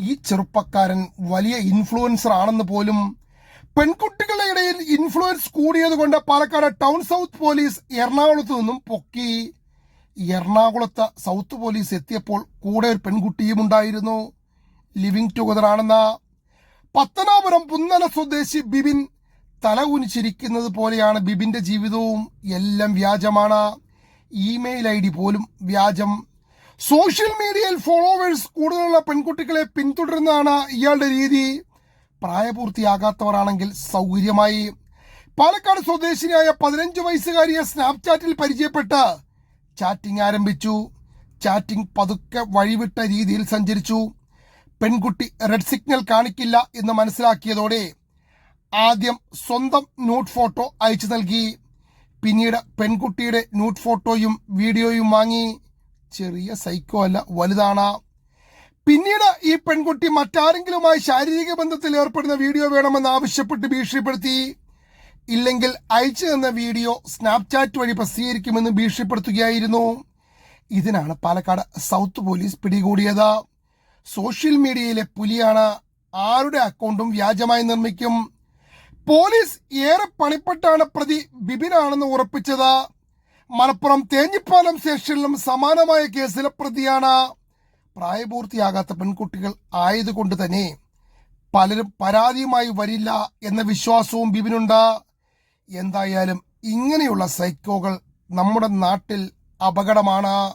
ഈ ചെറുപ്പക്കാരൻ വലിയ ഇൻഫ്ലുവൻസർ ആണെന്ന് പോലും. പെൺകുട്ടികളുടെ ഇടയിൽ ഇൻഫ്ലുവൻസ് കൂടിയതുകൊണ്ട് പാലക്കാട് ടൗൺ സൗത്ത് പോലീസ് എറണാകുളത്ത് നിന്നും പൊക്കി. എറണാകുളത്ത് സൗത്ത് പോലീസ് എത്തിയപ്പോൾ കൂടെ ഒരു പെൺകുട്ടിയും ഉണ്ടായിരുന്നു. ലിവിംഗ് ടുഗദർ ആണെന്ന. പത്തനാപുരം പുന്നല സ്വദേശി ബിബിൻ തല കുനിച്ചിരിക്കുന്നത് പോലെയാണ് ബിബിന്റെ ജീവിതവും. എല്ലാം വ്യാജമാണ്. ഇമെയിൽ ID പോലും വ്യാജം. സോഷ്യൽ മീഡിയയിൽ ഫോളോവേഴ്സ് കൂടുതലുള്ള പെൺകുട്ടികളെ പിന്തുടരുന്നതാണ് ഇയാളുടെ രീതി. പ്രായപൂർത്തിയാകാത്തവരാണെങ്കിൽ സൗകര്യമായി. പാലക്കാട് സ്വദേശിനിയായ 15 വയസ്സുകാരിയെ സ്നാപ്ചാറ്റിൽ പരിചയപ്പെട്ട് ചാറ്റിംഗ് ആരംഭിച്ചു. ചാറ്റിംഗ് പതുക്കെ വഴിവിട്ട രീതിയിൽ സഞ്ചരിച്ചു. പെൺകുട്ടി റെഡ് സിഗ്നൽ കാണിക്കില്ല എന്ന് മനസ്സിലാക്കിയതോടെ ആദ്യം സ്വന്തം ന്യൂഡ് ഫോട്ടോ അയച്ചു നൽകി. പിന്നീട് പെൺകുട്ടിയുടെ ന്യൂഡ് ഫോട്ടോയും വീഡിയോയും വാങ്ങി. ചെറിയ സൈക്കോ അല്ല, വലുതാണ്. പിന്നീട് ഈ പെൺകുട്ടി മറ്റാരെങ്കിലുമായി ശാരീരിക ബന്ധത്തിൽ ഏർപ്പെടുന്ന വീഡിയോ വേണമെന്ന് ആവശ്യപ്പെട്ട് ഭീഷണിപ്പെടുത്തി. ഇല്ലെങ്കിൽ അയച്ചു തന്ന വീഡിയോ സ്നാപ്ചാറ്റ് വഴി പ്രസിദ്ധീകരിക്കുമെന്ന് ഭീഷണിപ്പെടുത്തുകയായിരുന്നു. ഇതിനാണ് പാലക്കാട് സൗത്ത് പോലീസ് പിടികൂടിയത്. സോഷ്യൽ മീഡിയയിലെ പുലിയാണ്. ആരുടെ അക്കൗണ്ടും വ്യാജമായി നിർമ്മിക്കും. പോലീസ് ഏറെ പണിപ്പെട്ടാണ് പ്രതി ബിബിനാണെന്ന് ഉറപ്പിച്ചത്. മലപ്പുറം തേഞ്ഞിപ്പാലം സ്റ്റേഷനിലും സമാനമായ കേസിലെ പ്രതിയാണ്. പ്രായപൂർത്തിയാകാത്ത പെൺകുട്ടികൾ ആയതുകൊണ്ട് തന്നെ പലരും പരാതിയുമായി വരില്ല എന്ന വിശ്വാസവും ബിബിനുണ്ട്. എന്തായാലും ഇങ്ങനെയുള്ള സൈക്കോകൾ നമ്മുടെ നാട്ടിൽ അപകടമാണ്.